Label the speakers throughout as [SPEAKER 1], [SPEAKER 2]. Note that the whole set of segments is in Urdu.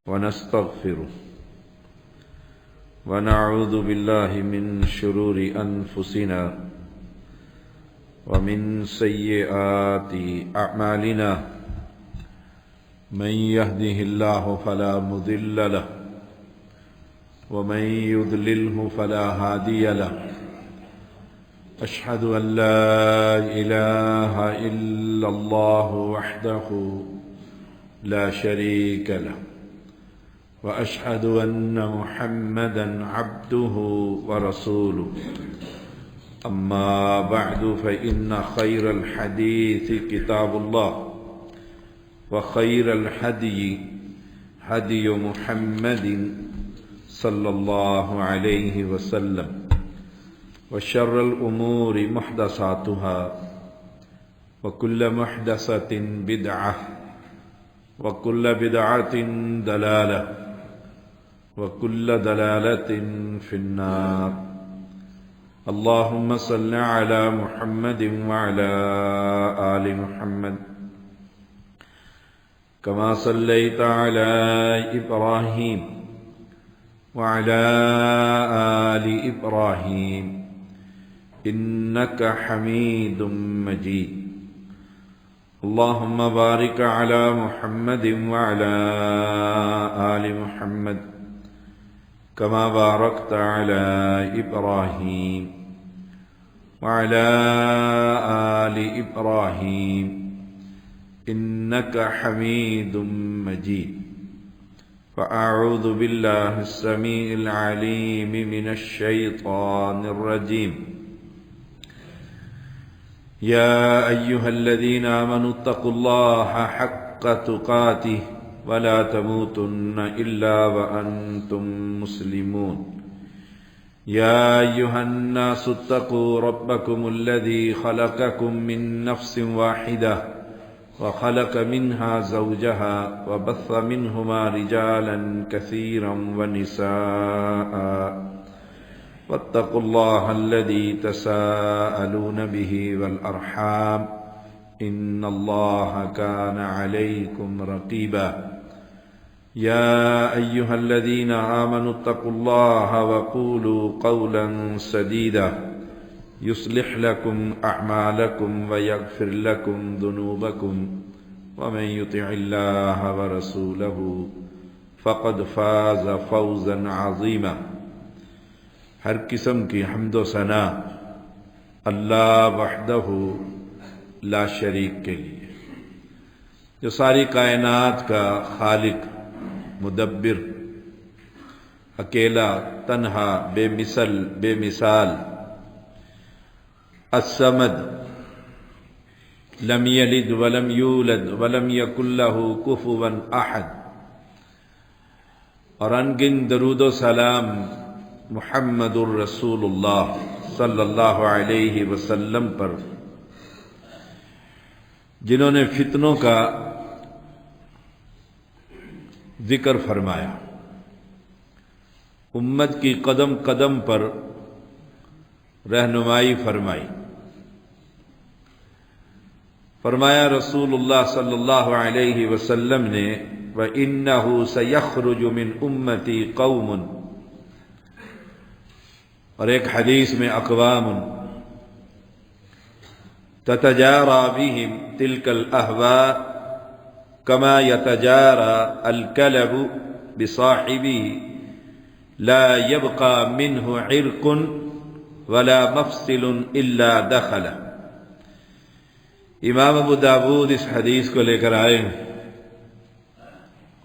[SPEAKER 1] ونستغفره ونعوذ بالله من شرور أنفسنا ومن سيئات أعمالنا من يهده الله فلا مضل له ومن يضلله فلا هادي له أشهد أن لا إله إلا الله وحده لا شريك له وأشهد أن محمدا عبده ورسوله أما بعد فإن خير الحديث كتاب الله وخير الهدي هدي محمد صلى الله عليه وسلم وشر الأمور محدثاتها وكل محدثة بدعة وكل بدعة ضلالة وكل ضلالة في النار اللهم صل على محمد وعلى آل محمد كما صليت على إبراهيم وعلى آل إبراهيم إنك حميد مجيد اللهم بارك على محمد وعلى آل محمد كما باركت على إبراهيم وعلى آل إبراهيم إنك حميد مجيد فأعوذ بالله السميع العليم من الشيطان الرجيم يا أيها الذين آمنوا اتقوا الله حق تقاته ولا تموتن إلا وأنتم مسلمون يا أيها الناس اتقوا ربكم الذي خلقكم من نفس واحدة وخلق منها زوجها وبث منهما رجالا كثيرا ونساء واتقوا الله الذي تساءلون به والأرحام إن الله كان عليكم رقيبا يا أيها الذين آمنوا اتقوا الله وقولوا قولا سديدا يصلح لكم أعمالكم ويغفر لكم ذنوبكم ومن يطع الله ورسوله فقد فاز فوزا عظيما ہر قسم کی حمد و ثنا اللہ وحدہ لا شریک کے لیے، جو ساری کائنات کا خالق، مدبر، اکیلا، تنہا، بے مثل، بے مثال، الصمد، لم یلد ولم یولد ولم یکن لہ کفوا احد، اور انگن درود و سلام محمد الرسول اللہ صلی اللہ علیہ وسلم پر، جنہوں نے فتنوں کا ذکر فرمایا، امت کی قدم قدم پر رہنمائی فرمائی، فرمایا رسول اللہ صلی اللہ علیہ وسلم نے وَإِنَّهُ سَيَخْرُجُ مِنْ أُمَّتِي قَوْمٌ، اور ایک حدیث میں اقوام تتجارى بهم تلك الأهواء كما يتجارى الكلب بصاحبه لا يبقى منه عرق ولا مفصل إلا دخله۔ امام ابو داود اس حدیث کو لے کر آئے ہیں،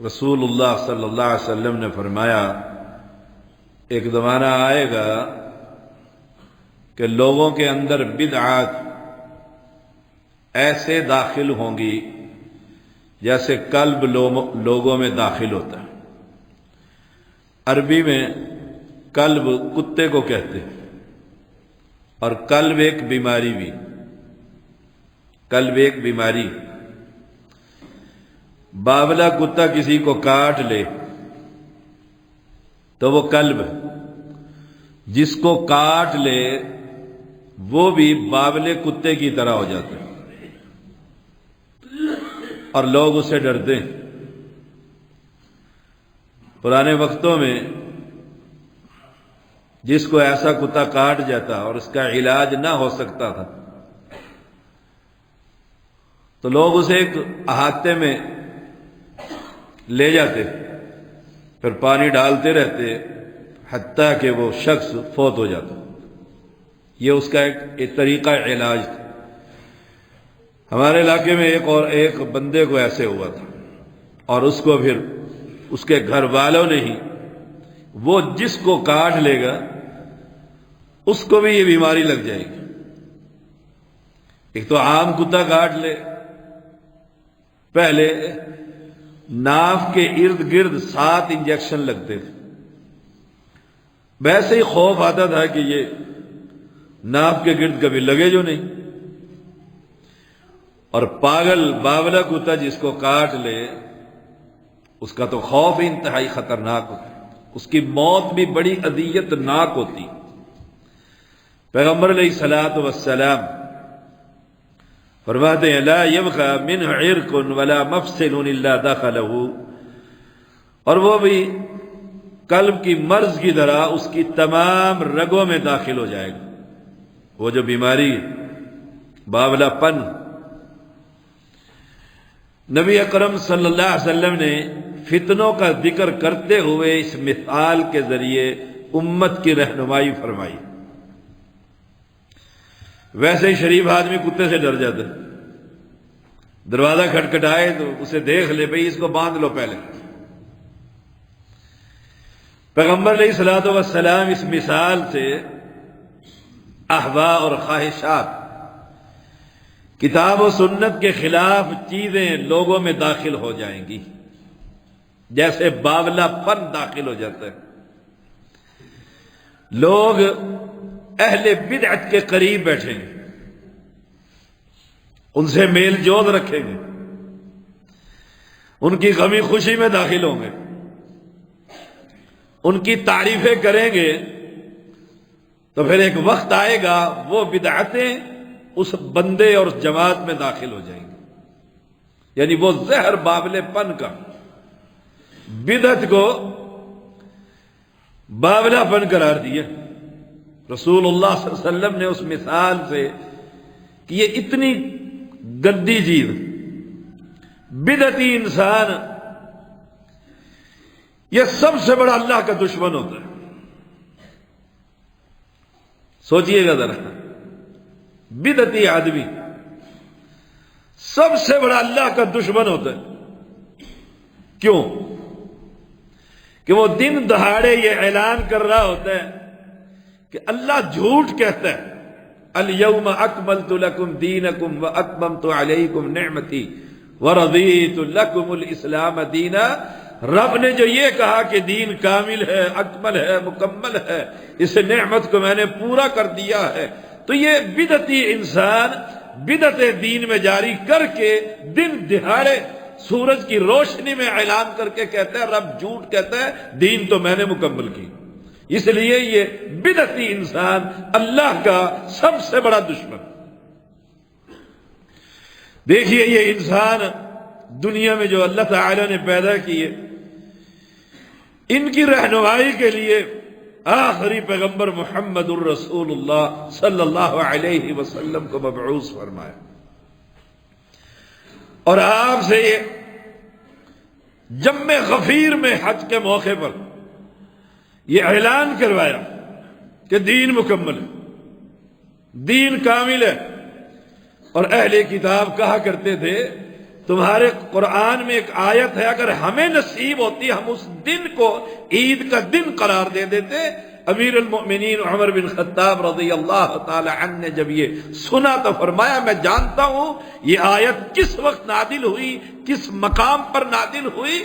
[SPEAKER 1] رسول اللہ صلی اللہ علیہ وسلم نے فرمایا ایک زمانہ آئے گا کہ لوگوں کے اندر بدعات ایسے داخل ہوں گی جیسے کلب لوگوں میں داخل ہوتا ہے۔ عربی میں کلب کتے کو کہتے ہیں، اور کلب ایک بیماری بھی، کلب ایک بیماری، باولا کتا کسی کو کاٹ لے تو وہ کلب، جس کو کاٹ لے وہ بھی باولے کتے کی طرح ہو جاتا ہے اور لوگ اسے ڈرتے ہیں۔ پرانے وقتوں میں جس کو ایسا کتا کاٹ جاتا اور اس کا علاج نہ ہو سکتا تھا تو لوگ اسے ایک احاطے میں لے جاتے، پھر پانی ڈالتے رہتے حتیٰ کہ وہ شخص فوت ہو جاتا۔ یہ اس کا ایک طریقہ علاج تھا۔ ہمارے علاقے میں ایک بندے کو ایسے ہوا تھا، اور اس کو پھر اس کے گھر والوں نے ہی، وہ جس کو کاٹ لے گا اس کو بھی یہ بیماری لگ جائے گی۔ ایک تو عام کتا کاٹ لے، پہلے ناف کے ارد گرد 7 انجیکشن لگتے تھے، ویسے ہی خوف آتا تھا کہ یہ ناف کے گرد کبھی لگے جو نہیں۔ اور پاگل باولا کتا جس کو کاٹ لے اس کا تو خوف انتہائی خطرناک ہوتا ہے، اس کی موت بھی بڑی اذیت ناک ہوتی۔ پیغمبر علیہ الصلوۃ والسلام فرماتے ہیں لا یبقى منه عرق ولا مفصل الا دخله، اور وہ بھی قلب کی مرض کی طرح اس کی تمام رگوں میں داخل ہو جائے گا۔ وہ جو بیماری باولا پن، نبی اکرم صلی اللہ علیہ وسلم نے فتنوں کا ذکر کرتے ہوئے اس مثال کے ذریعے امت کی رہنمائی فرمائی۔ ویسے ہی شریف آدمی کتے سے ڈر جاتا ہے، دروازہ کھٹکھٹائے تو اسے دیکھ لے بھئی اس کو باندھ لو پہلے۔ پیغمبر علیہ الصلوۃ والسلام اس مثال سے احوا اور خواہشات، کتاب و سنت کے خلاف چیزیں لوگوں میں داخل ہو جائیں گی، جیسے باولا پن داخل ہو جاتا ہے۔ لوگ اہل بدعت کے قریب بیٹھیں گے، ان سے میل جول رکھیں گے، ان کی غمی خوشی میں داخل ہوں گے، ان کی تعریفیں کریں گے، تو پھر ایک وقت آئے گا وہ بدعتیں اس بندے اور جماعت میں داخل ہو جائیں گے۔ یعنی وہ زہر باولے پن کا، بدعت کو باولا پن قرار دیا۔ رسول اللہ صلی اللہ علیہ وسلم نے اس مثال سے کہ یہ اتنی گندی چیز، بدعتی انسان، یہ سب سے بڑا اللہ کا دشمن ہوتا ہے۔ سوچئے گا ذرا، بدعتی آدمی سب سے بڑا اللہ کا دشمن ہوتا ہے۔ کیوں؟ کہ وہ دن دہاڑے یہ اعلان کر رہا ہوتا ہے کہ اللہ جھوٹ کہتا ہے، الیوم اکملت لکم دینکم واتممت علیکم نعمتی ورضیت لکم الاسلام دینا۔ رب نے جو یہ کہا کہ دین کامل ہے، اکمل ہے، مکمل ہے، اس نعمت کو میں نے پورا کر دیا ہے، تو یہ بدعتی انسان بدعت دین میں جاری کر کے دن دہاڑے سورج کی روشنی میں اعلان کر کے کہتا ہے رب جھوٹ کہتا ہے، دین تو میں نے مکمل کی۔ اس لیے یہ بدعتی انسان اللہ کا سب سے بڑا دشمن۔ دیکھیے یہ انسان دنیا میں جو اللہ تعالی نے پیدا کیے، ان کی رہنمائی کے لیے آخری پیغمبر محمد الرسول اللہ صلی اللہ علیہ وسلم کو مبعوث فرمایا، اور آپ سے یہ جم غفیر میں حج کے موقع پر یہ اعلان کروایا کہ دین مکمل ہے، دین کامل ہے۔ اور اہل کتاب کہا کرتے تھے تمہارے قرآن میں ایک آیت ہے، اگر ہمیں نصیب ہوتی ہم اس دن کو عید کا دن قرار دے دیتے۔ امیر المؤمنین عمر بن خطاب رضی اللہ تعالی عنہ نے جب یہ سنا تو فرمایا میں جانتا ہوں یہ آیت کس وقت نازل ہوئی، کس مقام پر نازل ہوئی۔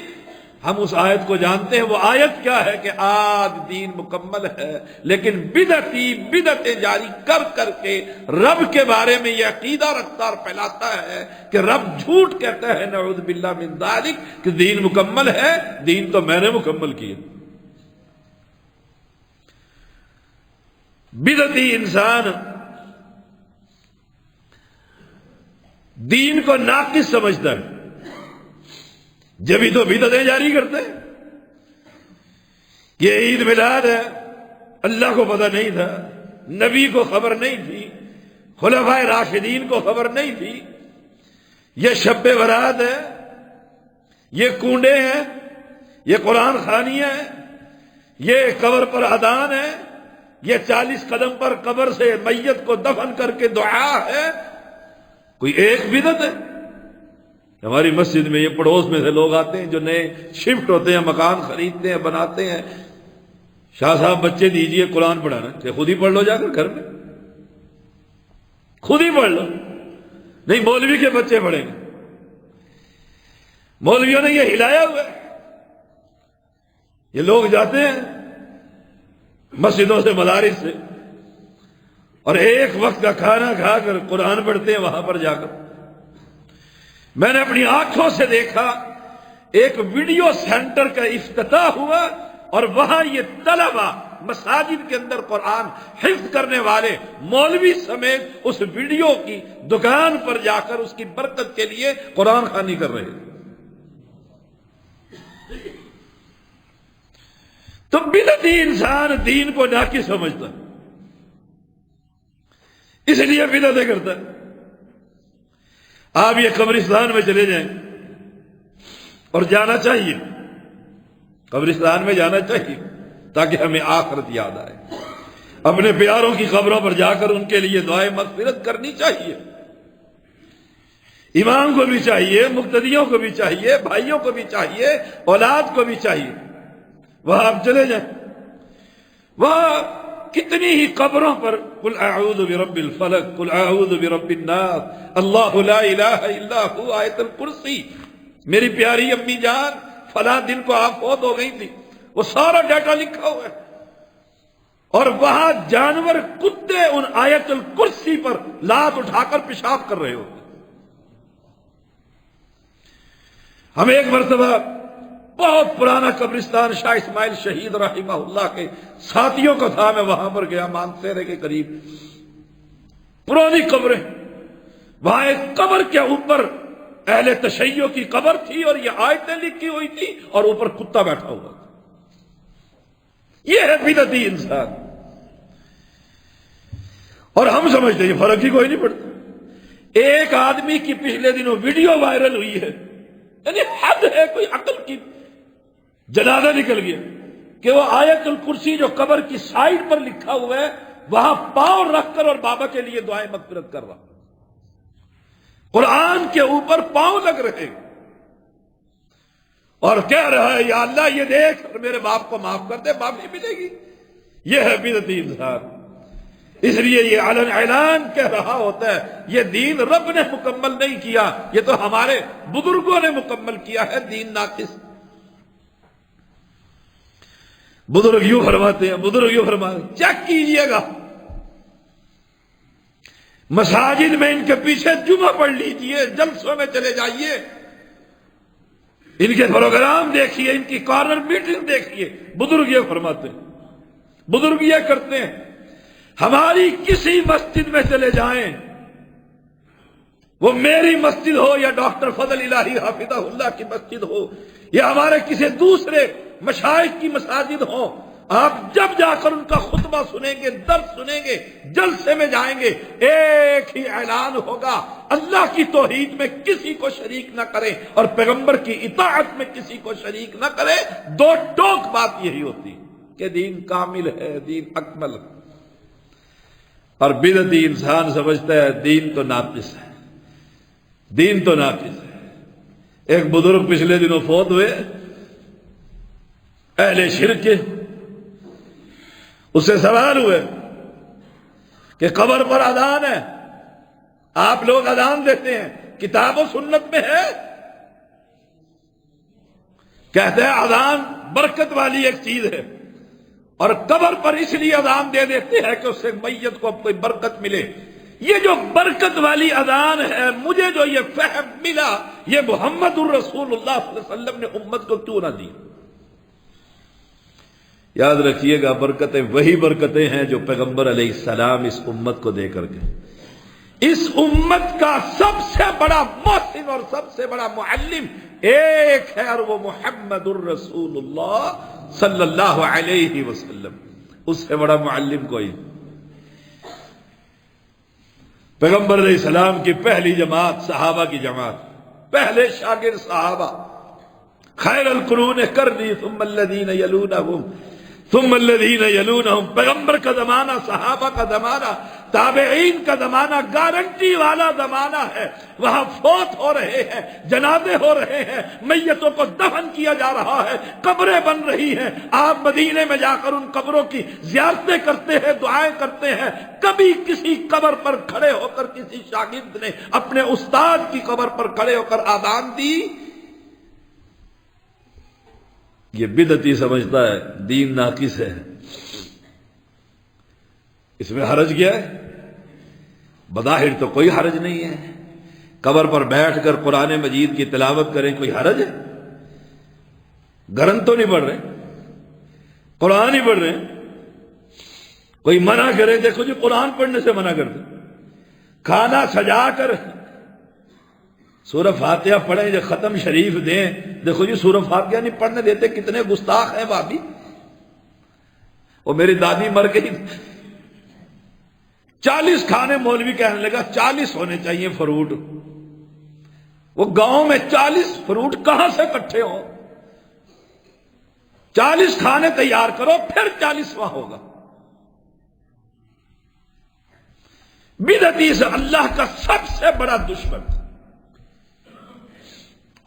[SPEAKER 1] ہم اس آیت کو جانتے ہیں، وہ آیت کیا ہے کہ آج دین مکمل ہے، لیکن بدعتی بدعتیں جاری کر کر کے رب کے بارے میں یہ عقیدہ رکھتا اور پھیلاتا ہے کہ رب جھوٹ کہتا ہے، نعوذ باللہ من ذالک، کہ دین مکمل ہے، دین تو میں نے مکمل کیا۔ بدعتی انسان دین کو ناقص سمجھتا ہے، جبھی تو بدعتیں جاری کرتے ہیں۔ یہ عید میلاد ہے، اللہ کو پتہ نہیں تھا، نبی کو خبر نہیں تھی، خلفائے راشدین کو خبر نہیں تھی۔ یہ شب برات ہے، یہ کنڈے ہیں، یہ قرآن خوانیاں ہیں، یہ قبر پر اذان ہے، یہ 40 قدم پر قبر سے میت کو دفن کر کے دعا ہے۔ کوئی ایک بدعت ہے؟ ہماری مسجد میں یہ پڑوس میں سے لوگ آتے ہیں جو نئے شفٹ ہوتے ہیں، مکان خریدتے ہیں، بناتے ہیں، شاہ صاحب بچے دیجئے قرآن پڑھانا، کہ خود ہی پڑھ لو جا کر گھر میں، خود ہی پڑھ لو، نہیں مولوی کے بچے پڑھیں گے۔ مولویوں نے یہ ہلایا ہوا ہے۔ یہ لوگ جاتے ہیں مسجدوں سے، مدارس سے، اور ایک وقت کا کھانا کھا کر قرآن پڑھتے ہیں وہاں پر جا کر۔ میں نے اپنی آنکھوں سے دیکھا، ایک ویڈیو سینٹر کا افتتاح ہوا اور وہاں یہ طلبہ مساجد کے اندر قرآن حفظ کرنے والے مولوی سمیت اس ویڈیو کی دکان پر جا کر اس کی برکت کے لیے قرآن خوانی کر رہے ہیں۔ تو بدعتی انسان دین کو ناقص سمجھتا ہے، اس لیے بدعتیں کرتا ہے۔ آپ یہ قبرستان میں چلے جائیں، اور جانا چاہیے، قبرستان میں جانا چاہیے تاکہ ہمیں آخرت یاد آئے۔ اپنے پیاروں کی قبروں پر جا کر ان کے لیے دعائے مغفرت کرنی چاہیے۔ امام کو بھی چاہیے، مقتدیوں کو بھی چاہیے، بھائیوں کو بھی چاہیے، اولاد کو بھی چاہیے۔ وہاں آپ چلے جائیں، وہاں کتنی ہی قبروں پر قل اعوذ برب الفلق، قل اعوذ برب الناس، اللہ لا الہ الا ہو، آیت الکرسی۔ میری پیاری امی جان فلاں دن کو آپ فوت ہو گئی تھی، وہ سارا ڈیٹا لکھا ہوا ہے، اور وہاں جانور کتے ان آیت الکرسی پر لات اٹھا کر پیشاب کر رہے ہوتے۔ ہم ایک مرتبہ بہت پرانا قبرستان شاہ اسماعیل شہید رحمہ اللہ کے ساتھیوں کا تھا، میں وہاں پر گیا، مانسہرے کے قریب پرانی قبریں، وہاں ایک قبر کے اوپر اہل تشیع کی قبر تھی اور یہ آیتیں لکھی ہوئی تھی اور اوپر کتا بیٹھا ہوا تھا۔ یہ ہے بدعتی انسان، اور ہم سمجھتے ہیں یہ فرق ہی کوئی نہیں پڑتا۔ ایک آدمی کی پچھلے دنوں ویڈیو وائرل ہوئی ہے، یعنی حد ہے، کوئی عقل کی جنازہ نکل گیا، کہ وہ آیت الکرسی جو قبر کی سائیڈ پر لکھا ہوا ہے وہاں پاؤں رکھ کر اور بابا کے لیے دعائیں مغفرت کر رہا، قرآن کے اوپر پاؤں لگ رہے اور کہہ رہا ہے یا اللہ یہ دیکھ میرے باپ کو معاف کر دے، معافی ملے گی۔ یہ ہے بدعتی انسان۔ اس لیے یہ علن اعلان کہہ رہا ہوتا ہے یہ دین رب نے مکمل نہیں کیا، یہ تو ہمارے بزرگوں نے مکمل کیا ہے، دین ناقص۔ بزرگ یوں فرماتے ہیں، بزرگ یوں فرماتے ہیں، چیک کیجئے گا مساجد میں ان کے پیچھے جمعہ پڑھ لیجئے، جلسوں میں چلے جائیے، ان کے پروگرام دیکھیے، ان کی کارنر میٹنگ دیکھیے، بزرگ یہ فرماتے ہیں، بزرگ یہ کرتے ہیں۔ ہماری کسی مسجد میں چلے جائیں، وہ میری مسجد ہو یا ڈاکٹر فضل الہی حافظہ اللہ کی مسجد ہو یا ہمارے کسی دوسرے مشائخ کی مساجد ہوں، آپ جب جا کر ان کا خطبہ سنیں گے، درس سنیں گے، جلسے میں جائیں گے، ایک ہی اعلان ہوگا، اللہ کی توحید میں کسی کو شریک نہ کریں اور پیغمبر کی اطاعت میں کسی کو شریک نہ کریں۔ دو ٹوک بات یہی ہوتی کہ دین کامل ہے، دین اکمل ہے۔ اور بدعتی انسان سمجھتا ہے دین تو ناقص ہے، دین تو ناقص ہے۔ ایک بزرگ پچھلے دنوں فوت ہوئے، اہل شرک کے، اس سے سوال ہوئے کہ قبر پر اذان ہے، آپ لوگ اذان دیتے ہیں، کتاب و سنت میں ہے؟ کہتے ہیں اذان برکت والی ایک چیز ہے، اور قبر پر اس لیے اذان دے دیتے ہیں کہ اس سے میت کو کوئی برکت ملے۔ یہ جو برکت والی اذان ہے، مجھے جو یہ فہم ملا، یہ محمد الرسول اللہ صلی اللہ علیہ وسلم نے امت کو کیوں نہ دی؟ یاد رکھیے گا، برکتیں وہی برکتیں ہیں جو پیغمبر علیہ السلام اس امت کو دے کر گئے۔ اس امت کا سب سے بڑا محسن اور سب سے بڑا معلم ایک ہے اور وہ محمد الرسول اللہ صلی اللہ علیہ وسلم، اس سے بڑا معلم کوئی نہیں۔ پیغمبر علیہ السلام کی پہلی جماعت صحابہ کی جماعت، پہلے شاگرد صحابہ، خیر القرون قرنی ثم الذین یلونہم ثم الذین یلونہم۔ پیغمبر کا زمانہ، صحابہ کا زمانہ، تابعین کا زمانہ گارنٹی والا زمانہ ہے۔ وہاں فوت ہو رہے ہیں، جنازے ہو رہے ہیں، میتوں کو دفن کیا جا رہا ہے، قبریں بن رہی ہیں۔ آپ مدینے میں جا کر ان قبروں کی زیارتیں کرتے ہیں، دعائیں کرتے ہیں۔ کبھی کسی قبر پر کھڑے ہو کر کسی شاگرد نے اپنے استاد کی قبر پر کھڑے ہو کر آذان دی؟ یہ بدعتی سمجھتا ہے دین ناقص ہے، اس میں حرج کیا ہے؟ بظاہر تو کوئی حرج نہیں ہے، قبر پر بیٹھ کر قرآن مجید کی تلاوت کریں، کوئی حرج ہے؟ گرن تو نہیں پڑھ رہے، قرآن ہی پڑھ رہے ہیں۔ کوئی منع کرے، دیکھو جی قرآن پڑھنے سے منع کر دے، کھانا سجا کر سورہ فاتحہ پڑھیں، جو ختم شریف دیں، دیکھو جی سورہ فاتحہ نہیں پڑھنے دیتے، کتنے گستاخ ہیں بابی۔ وہ میری دادی مر گئی، 40 کھانے مولوی کہنے لگا 40 ہونے چاہیے فروٹ۔ وہ گاؤں میں 40 فروٹ کہاں سے اکٹھے ہوں؟ 40 کھانے تیار کرو پھر 40واں ہوگا۔ بدعتی سے اللہ کا سب سے بڑا دشمن،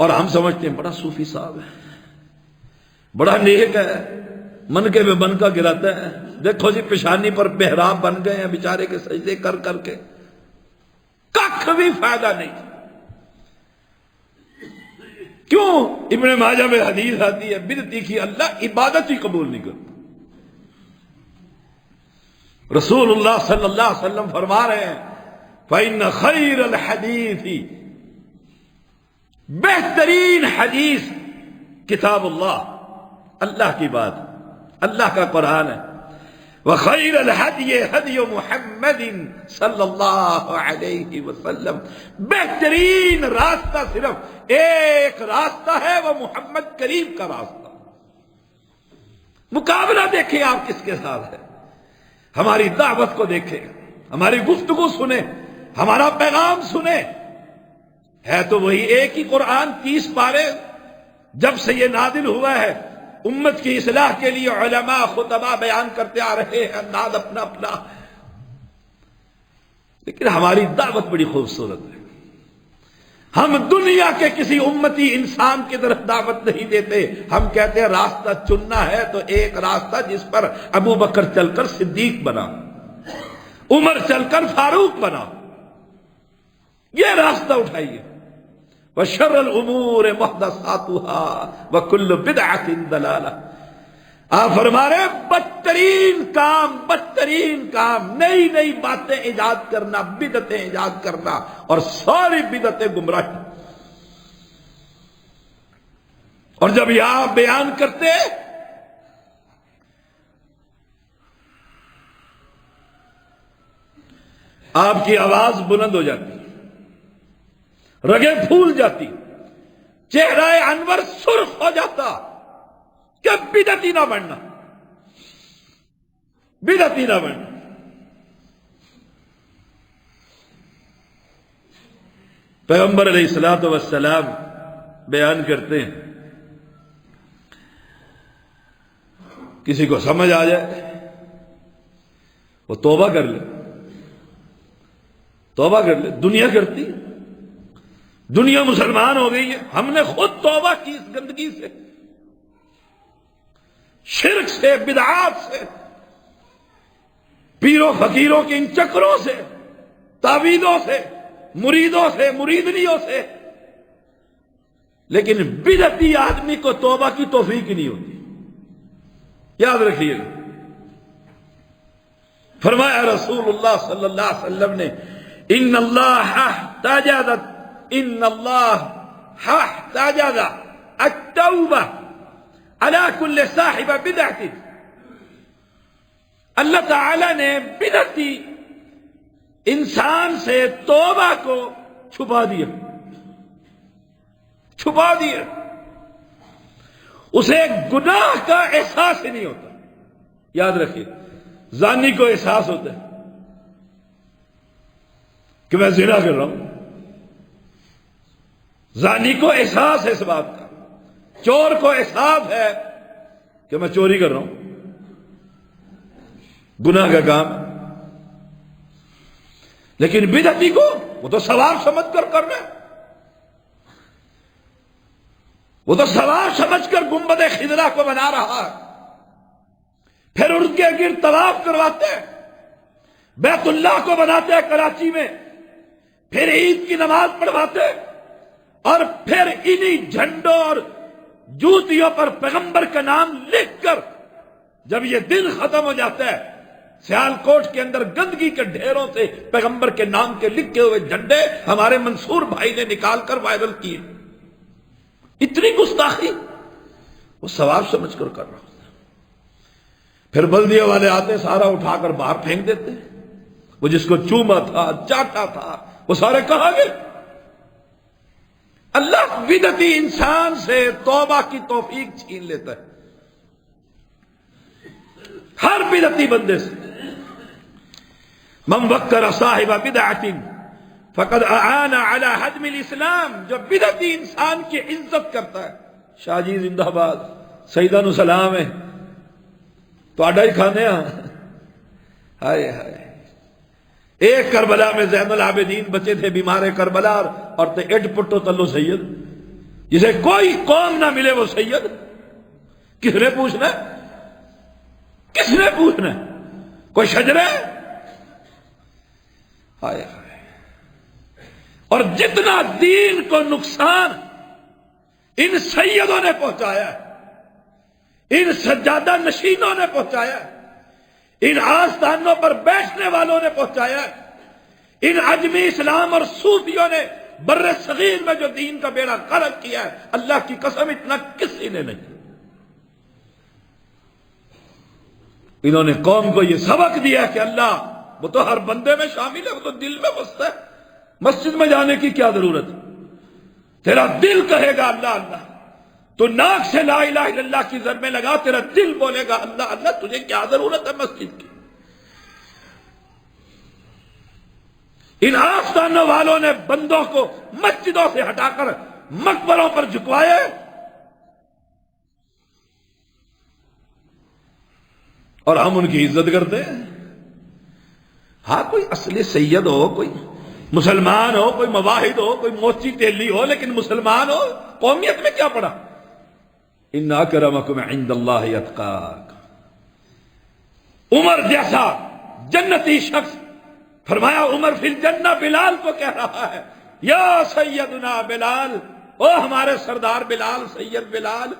[SPEAKER 1] اور ہم سمجھتے ہیں بڑا صوفی صاحب ہے، بڑا نیک ہے، منکے میں منکا گراتا ہے۔ دیکھو جی پیشانی پر محراب بن گئے ہیں بیچارے کے سجدے کر کر کے، کخ بھی فائدہ نہیں۔ کیوں؟ ابن ماجہ میں حدیث آتی ہے بدعتی کی اللہ عبادت ہی قبول نہیں کرتا۔ رسول اللہ صلی اللہ علیہ وسلم فرما رہے ہیں فَإِنَّ خَيْرَ الْحَدِيثِ، بہترین حدیث کتاب اللہ، اللہ کی بات، اللہ کا قرآن ہے۔ وَخَيْرَ الْهَدْيِ هَدْيُ مُحَمَّدٍ صلی اللہ علیہ وسلم، بہترین راستہ صرف ایک راستہ ہے، وہ محمد کریم کا راستہ۔ مقابلہ دیکھیں آپ کس کے ساتھ ہے، ہماری دعوت کو دیکھیں، ہماری گفتگو سنیں، ہمارا پیغام سنیں، ہے تو وہی ایک ہی قرآن 30 پارے، جب سے یہ نازل ہوا ہے امت کی اصلاح کے لیے علماء خطباء بیان کرتے آ رہے ہیں، انداز اپنا اپنا، لیکن ہماری دعوت بڑی خوبصورت ہے۔ ہم دنیا کے کسی امتی انسان کی طرف دعوت نہیں دیتے، ہم کہتے ہیں راستہ چننا ہے تو ایک راستہ جس پر ابو بکر چل کر صدیق بنا، عمر چل کر فاروق بنا، یہ راستہ اٹھائیے۔ وَشَرَّ الْأُمُورِ مُحْدَثَاتُهَا وَكُلُّ بِدْعَةٍ ضَلَالَةٍ۔ آپ فرما رہے بدترین کام نئی نئی باتیں ایجاد کرنا، بدعتیں ایجاد کرنا، اور ساری بدعتیں گمراہی۔ اور جب یہ آپ بیان کرتے آپ کی آواز بلند ہو جاتی، رگیں پھول جاتی، چہرہ انور سرخ ہو جاتا کہ بدعتی نہ بننا، بدعتی نہ بننا۔ پیغمبر علیہ الصلوۃ والسلام بیان کرتے ہیں، کسی کو سمجھ آ جائے وہ توبہ کر لے، توبہ کر لے۔ دنیا کرتی، دنیا مسلمان ہو گئی ہے، ہم نے خود توبہ کی اس گندگی سے، شرک سے، بدعات سے، پیروں فقیروں کے ان چکروں سے، تعویذوں سے، مریدوں سے، مریدنیوں سے۔ لیکن بدعتی آدمی کو توبہ کی توفیق نہیں ہوتی، یاد رکھیے گا۔ فرمایا رسول اللہ صلی اللہ علیہ وسلم نے ان اللہ احتجز التوبہ علی کل صاحب بدعت، اللہ تعالی نے بدعتی انسان سے توبہ کو چھپا دیا، چھپا دیے. اسے گناہ کا احساس ہی نہیں ہوتا. یاد رکھیے زانی کو احساس ہوتا ہے کہ میں زنا کر رہا ہوں. زانی کو احساس ہے اس بات کا. چور کو احساس ہے کہ میں چوری کر رہا ہوں، گناہ کا کام. لیکن بدعتی کو وہ تو ثواب سمجھ کر کرنا ہے. وہ تو ثواب سمجھ کر گنبد خضرا کو بنا رہا ہے، پھر ان کے گرد طواف کرواتے ہیں، بیت اللہ کو بناتے ہیں کراچی میں، پھر عید کی نماز پڑھواتے ہیں، اور پھر انہی جھنڈوں اور جوتیوں پر پیغمبر کا نام لکھ کر جب یہ دن ختم ہو جاتا ہے، سیالکوٹ کے اندر گندگی کے ڈھیروں سے پیغمبر کے نام کے لکھے ہوئے جھنڈے ہمارے منصور بھائی نے نکال کر وائرل کیے. اتنی گستاخی وہ ثواب سمجھ کر کر رہا ہوتا ہے. پھر بلدیہ والے آتے سارا اٹھا کر باہر پھینک دیتے. وہ جس کو چوما تھا چاٹا تھا وہ سارے کہاں گئے. اللہ بدعتی انسان سے توبہ کی توفیق چھین لیتا ہے، ہر بدعتی بندے سے. من وکر صاحب بدعۃ فقد اعان علی ہدم الاسلام. جو بدعتی انسان کی عزت کرتا ہے، شاہ جی زندہ باد، سیدہ نو سلام ہے تو آڈا ہی کھانے ہائے ہائے. ایک کربلا میں زین العابدین بچے تھے بیمار کربلا، اور تے اڈ پٹو تلو سید، جسے کوئی قوم نہ ملے وہ سید. کس نے پوچھنا ہے؟ کس نے پوچھنا ہے؟ کوئی شجرے؟ ہائے ہائے. اور جتنا دین کو نقصان ان سیدوں نے پہنچایا ہے، ان سجادہ نشینوں نے پہنچایا ہے، ان آستانوں پر بیٹھنے والوں نے پہنچایا ہے، ان عجمی اسلام اور صوفیوں نے بر صغیر میں جو دین کا بیڑا غرق کیا ہے، اللہ کی قسم اتنا کسی نے نہیں. انہوں نے قوم کو یہ سبق دیا کہ اللہ وہ تو ہر بندے میں شامل ہے، وہ تو دل میں بستا ہے. مسجد میں جانے کی کیا ضرورت ہے؟ تیرا دل کہے گا اللہ اللہ. تو ناک سے لا الہ الا اللہ کی ضربیں لگا، تیرا دل بولے گا اللہ اللہ. تجھے کیا ضرورت ہے مسجد کی؟ ان آستانوں والوں نے بندوں کو مسجدوں سے ہٹا کر مقبروں پر جھکوائے. اور ہم ان کی عزت کرتے ہیں. ہاں کوئی اصلی سید ہو، کوئی مسلمان ہو، کوئی مواحد ہو، کوئی موچی تیلی ہو، لیکن مسلمان ہو، قومیت میں کیا پڑا؟ ان اکرمکم عند اللہ اتقاکم. عمر جیسا جنتی شخص، فرمایا عمر فی الجنہ، بلال کو کہہ رہا ہے یا سیدنا بلال، او ہمارے سردار بلال، سید بلال.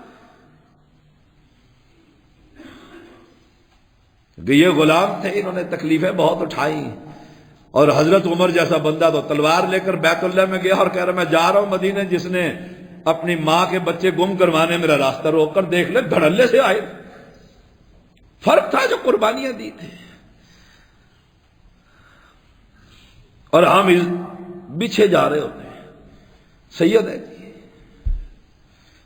[SPEAKER 1] کہ یہ غلام تھے، انہوں نے تکلیفیں بہت اٹھائی، اور حضرت عمر جیسا بندہ تو تلوار لے کر بیت اللہ میں گیا اور کہہ رہا میں جا رہا ہوں مدینے. جس نے اپنی ماں کے بچے گم کروانے میرا راستہ روک کر دیکھ لے، دھڑلے سے آئے. فرق تھا جو قربانیاں دی تھی. اور ہم پیچھے جا رہے ہوتے ہیں. سید ہے جی،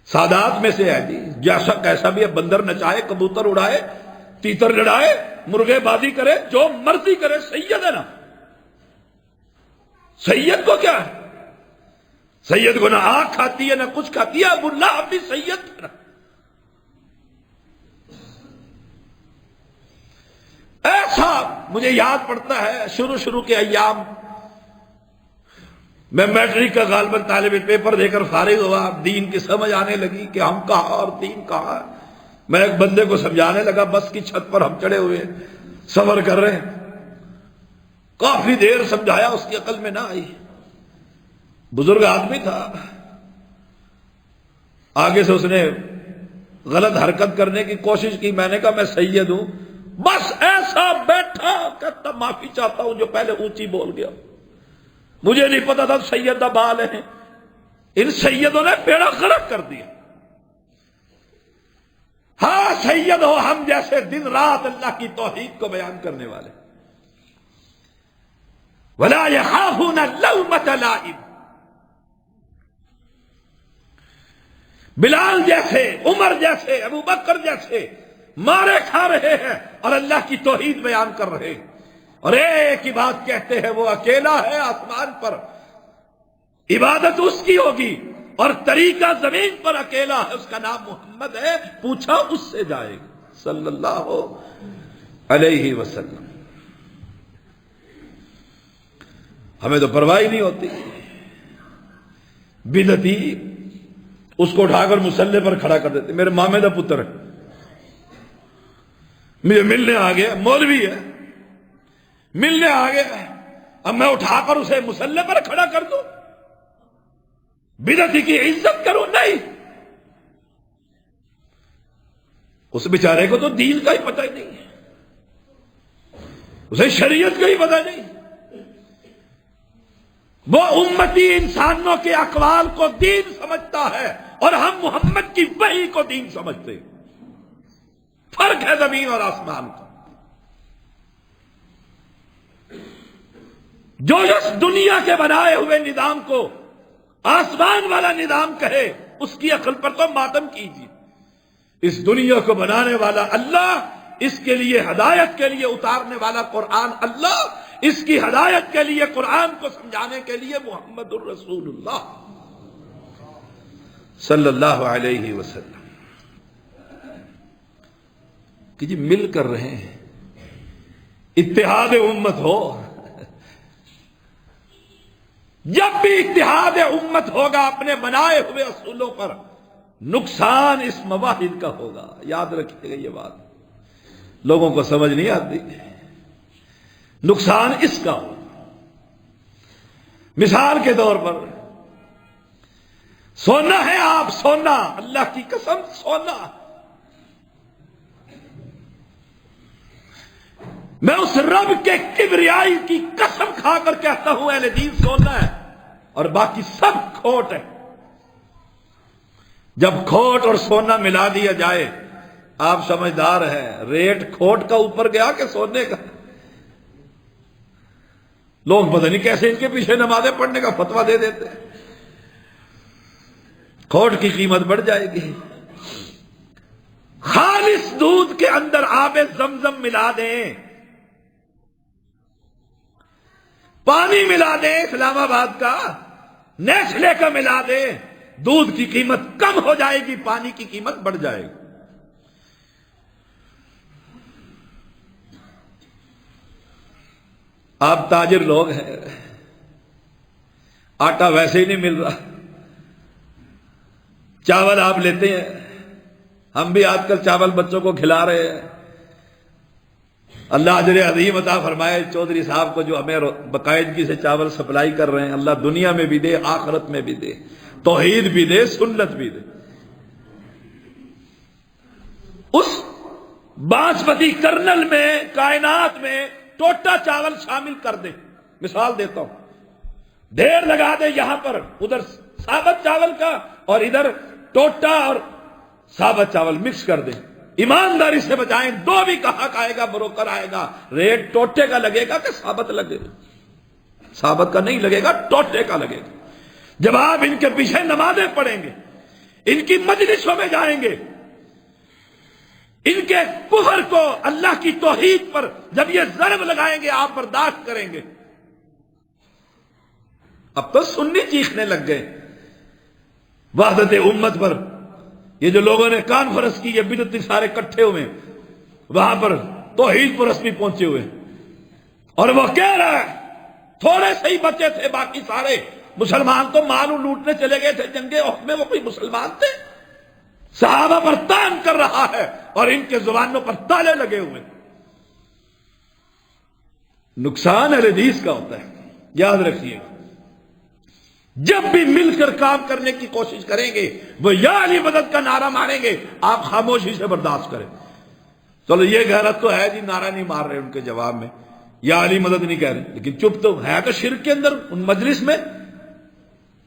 [SPEAKER 1] سادات میں سے ہے جی، جیسا کیسا بھی ہے، بندر نچائے، کبوتر اڑائے، تیتر لڑائے، مرغے بازی کرے، جو مرضی کرے، سید ہے نا. سید کو کیا ہے؟ سید کو نہ آنکھ کھاتی ہے نہ کچھ کھاتی ہے. ابو لہب بھی سید تھا. ایسا مجھے یاد پڑتا ہے شروع کے ایام میں میٹرک کا غالباً طالب پیپر دے کر فارغ ہوا. دین کی سمجھ آنے لگی کہ ہم کہاں اور دین کہاں. میں ایک بندے کو سمجھانے لگا، بس کی چھت پر ہم چڑھے ہوئے سفر کر رہے ہیں. کافی دیر سمجھایا، اس کی عقل میں نہ آئی. بزرگ آدمی تھا، آگے سے اس نے غلط حرکت کرنے کی کوشش کی. میں نے کہا میں سید ہوں. بس ایسا بیٹھا کہتا معافی چاہتا ہوں جو پہلے اونچی بول گیا، مجھے نہیں پتا تھا سید بال ہیں. ان سیدوں نے بیڑا غرق کر دیا. ہاں سید ہو ہم جیسے دن رات اللہ کی توحید کو بیان کرنے والے. وَلَا يَخَافُونَ لَوْمَةَ لَائِمٍ. بلال جیسے، عمر جیسے، ابو بکر جیسے مارے کھا رہے ہیں اور اللہ کی توحید بیان کر رہے ہیں، اور ایک ہی بات کہتے ہیں، وہ اکیلا ہے آسمان پر، عبادت اس کی ہوگی، اور طریقہ زمین پر اکیلا ہے، اس کا نام محمد ہے، پوچھا اس سے جائے گا صلی اللہ علیہ وسلم۔ ہمیں تو پرواہ نہیں ہوتی، بدعتی اس کو اٹھا کر مصلی پر کھڑا کر دیتے، میرے مامے کا پتر ہے، مجھے ملنے آ گیا، مولوی ہے، ملنے آ گیا، اب میں اٹھا کر اسے مصلی پر کھڑا کر دوں، بدعتی کی عزت کروں؟ نہیں، اس بیچارے کو تو دین کا ہی پتہ ہی نہیں ہے، اسے شریعت کا ہی پتہ نہیں، وہ امتی انسانوں کے اقوال کو دین سمجھتا ہے اور ہم محمد کی وحی کو دین سمجھتے ہیں، فرق ہے زمین اور آسمان کا۔ جو اس دنیا کے بنائے ہوئے نظام کو آسمان والا نظام کہے، اس کی عقل پر تو ماتم کیجیے۔ اس دنیا کو بنانے والا اللہ، اس کے لیے ہدایت کے لیے اتارنے والا قرآن اللہ، اس کی ہدایت کے لیے قرآن کو سمجھانے کے لیے محمد الرسول اللہ صلی اللہ علیہ وسلم۔ کہ جی مل کر رہے ہیں، اتحاد امت ہو، جب بھی اتحاد امت ہوگا اپنے بنائے ہوئے اصولوں پر، نقصان اس مواحد کا ہوگا، یاد رکھیے گا یہ بات، لوگوں کو سمجھ نہیں آتی، نقصان اس کا ہو۔ مثال کے طور پر سونا ہے، آپ سونا، اللہ کی قسم سونا، میں اس رب کے کبریائی کی قسم کھا کر کہتا ہوں اہل دین سونا ہے اور باقی سب کھوٹ ہے۔ جب کھوٹ اور سونا ملا دیا جائے، آپ سمجھدار ہیں، ریٹ کھوٹ کا اوپر گیا کہ سونے کا؟ لوگ پتہ نہیں کیسے ان کے پیچھے نمازیں پڑھنے کا فتویٰ دے دیتے، کھوٹ کی قیمت بڑھ جائے گی۔ خالص دودھ کے اندر آب زمزم ملا دیں، پانی ملا دیں اسلام آباد کا، نیسلے کا ملا دیں، دودھ کی قیمت کم ہو جائے گی، پانی کی قیمت بڑھ جائے گی۔ آپ تاجر لوگ ہیں، آٹا ویسے ہی نہیں مل رہا، چاول آپ لیتے ہیں، ہم بھی آج کل چاول بچوں کو کھلا رہے ہیں، اللہ اجر عظیم عطا فرمائے چودھری صاحب کو جو ہمیں باقاعدگی سے چاول سپلائی کر رہے ہیں، اللہ دنیا میں بھی دے، آخرت میں بھی دے، توحید بھی دے، سنت بھی دے۔ اس باسمتی کرنل میں، کائنات میں ٹوٹا چاول شامل کر دیں، مثال دیتا ہوں، ڈھیر لگا دیں یہاں پر، ادھر ثابت چاول کا اور ادھر ٹوٹا اور ثابت چاول مکس کر دیں، ایمانداری سے بچائیں، دو بھی گاہک آئے گا، بروکر آئے گا، ریٹ ٹوٹے کا لگے گا کہ ثابت لگے گا؟ ثابت کا نہیں لگے گا، ٹوٹے کا لگے گا۔ جب آپ ان کے پیچھے نمازیں پڑھیں گے، ان کی مجلسوں میں جائیں گے، ان کے کفر کو اللہ کی توحید پر جب یہ ضرب لگائیں گے، آپ برداشت کریں گے۔ اب تو سنی چیخنے لگ گئے وحدت امت پر، یہ جو لوگوں نے کانفرنس کی، یہ بدعتی سارے اکٹھے ہوئے، وہاں پر توحید پر رسمی پہنچے ہوئے، اور وہ کہہ رہا ہے تھوڑے سے ہی بچے تھے، باقی سارے مسلمان تو مال لوٹنے چلے گئے تھے جنگ احد میں، وہ کوئی مسلمان تھے؟ صحابہ پر تان کر رہا ہے اور ان کے زبانوں پر تالے لگے ہوئے۔ نقصان اہل حدیث کا ہوتا ہے، یاد رکھیے، جب بھی مل کر کام کرنے کی کوشش کریں گے، وہ یا علی مدد کا نعرہ ماریں گے، آپ خاموشی سے برداشت کریں۔ چلو یہ غیرت تو ہے جی، نعرہ نہیں مار رہے ان کے جواب میں، یا علی مدد نہیں کہہ رہے، لیکن چپ تو ہے، تو شرک کے اندر ان مجلس میں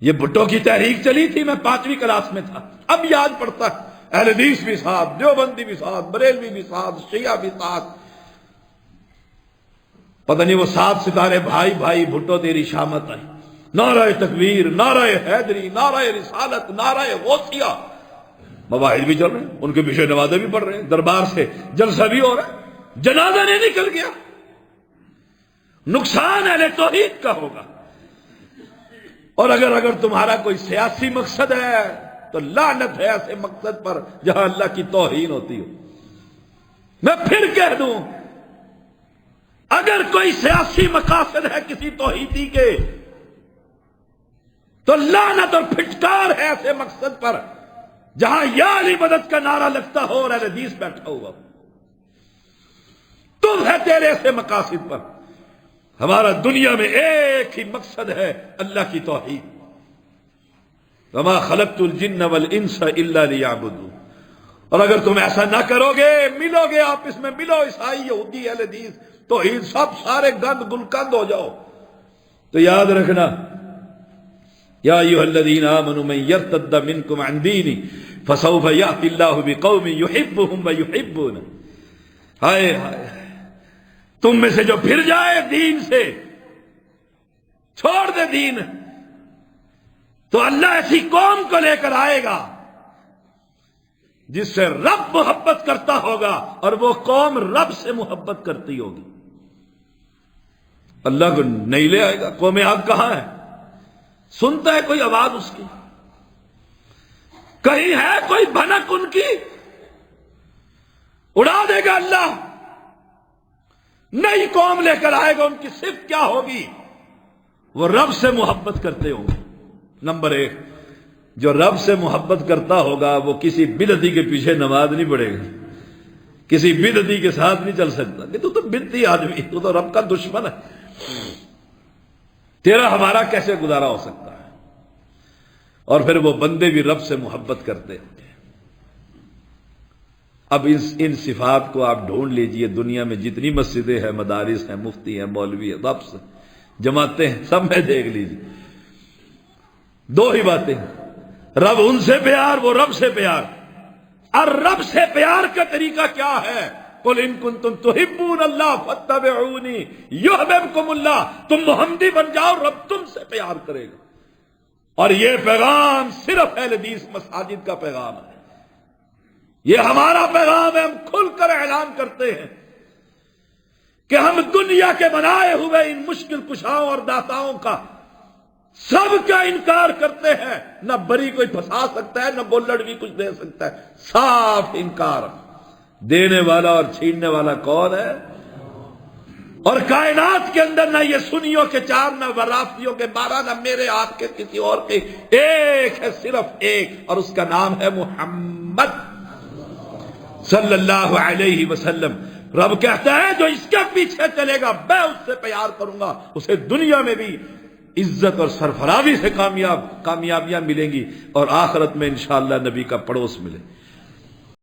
[SPEAKER 1] یہ بھٹو کی تحریک چلی تھی، میں 5ویں کلاس میں تھا، اب یاد پڑتا ہے، اہل حدیث بھی ساتھ، دیوبندی بھی ساتھ، بریلوی بھی ساتھ، شیعہ بھی ساتھ، پتہ نہیں وہ 7 ستارے بھائی بھائی، بھٹو تیری شامت آئی، نعرہ تکبیر، نعرہ حیدری، نعرہ رسالت، نعرہ غوثیہ، مواہد بھی چل رہے ہیں، ان کے پیچھے نمازیں بھی پڑھ رہے ہیں، دربار سے جلسہ بھی ہو رہا ہے، جنازہ نہیں نکل گیا۔ نقصان اہل توحید کا ہوگا۔ اور اگر تمہارا کوئی سیاسی مقصد ہے تو لعنت ہے ایسے مقصد پر جہاں اللہ کی توہین ہوتی ہو۔ میں پھر کہہ دوں، اگر کوئی سیاسی مقاصد ہے کسی توحیدی کے تو لعنت اور پھٹکار ہے ایسے مقصد پر جہاں یا علی مدد کا نعرہ لگتا ہو اور اہل حدیث بیٹھا ہوا۔ تم ہے تیرے ایسے مقاصد پر۔ ہمارا دنیا میں ایک ہی مقصد ہے، اللہ کی توحید۔ وما خلقت الجن والانس الا لیعبدون۔ اور اگر تم ایسا نہ کرو گے، ملو گے آپس میں، ملو عیسائی یہودی اہل حدیث توحید سب سارے گند گلکند ہو جاؤ، تو یاد رکھنا یا ایھا الذین آمنوا من یرتد منکم عن دینہ فسوف یأتی اللہ بقوم یحبهم ویحبونہ۔ ہائے ہائے، تم میں سے جو پھر جائے دین سے، چھوڑ دے دین، تو اللہ ایسی قوم کو لے کر آئے گا جس سے رب محبت کرتا ہوگا اور وہ قوم رب سے محبت کرتی ہوگی۔ اللہ کو نہیں لے آئے گا۔ قوم حق کہاں ہے؟ سنتا ہے کوئی آواز اس کی؟ کہیں ہے کوئی بھنک ان کی؟ اڑا دے گا اللہ۔ نئی قوم لے کر آئے گا، ان کی صفت کیا ہوگی؟ وہ رب سے محبت کرتے ہوں گے۔ نمبر ایک، جو رب سے محبت کرتا ہوگا وہ کسی بدعتی کے پیچھے نماز نہیں پڑھے گا، کسی بدعتی کے ساتھ نہیں چل سکتا کہ تو بدعتی آدمی، تو رب کا دشمن ہے، تیرا ہمارا کیسے گزارا ہو سکتا ہے؟ اور پھر وہ بندے بھی رب سے محبت کرتے ہیں۔ اب ان صفات کو آپ ڈھونڈ لیجئے، دنیا میں جتنی مسجدیں ہیں، مدارس ہیں، مفتی ہیں، مولوی ہیں، رب سے جماعتیں ہیں، سب میں دیکھ لیجئے دو ہی باتیں ہیں، رب ان سے پیار، وہ رب سے پیار۔ اور رب سے پیار کا طریقہ کیا ہے؟ قل ان کنتم تحبون اللہ فاتبعونی یحببکم اللہ۔ تم محمدی بن جاؤ، رب تم سے پیار کرے گا۔ اور یہ پیغام صرف اہل حدیث مساجد کا پیغام ہے، یہ ہمارا پیغام ہے۔ ہم کھل کر اعلان کرتے ہیں کہ ہم دنیا کے بنائے ہوئے ان مشکل کشاؤں اور داتاؤں کا سب کا انکار کرتے ہیں۔ نہ بری کوئی پھنسا سکتا ہے، نہ بولڑ بھی کچھ دے سکتا ہے، صاف انکار۔ دینے والا اور چھیننے والا کون ہے؟ اور کائنات کے اندر نہ یہ سنیوں کے 4، نہ ورافیوں کے 12، نہ میرے آپ کے کسی اور کے، ایک ہے، صرف ایک، اور اس کا نام ہے محمد صلی اللہ علیہ وسلم۔ رب کہتا ہے جو اس کے پیچھے چلے گا میں اس سے پیار کروں گا، اسے دنیا میں بھی عزت اور سرفرازی سے کامیابیاں ملیں گی اور آخرت میں انشاءاللہ نبی کا پڑوس ملے۔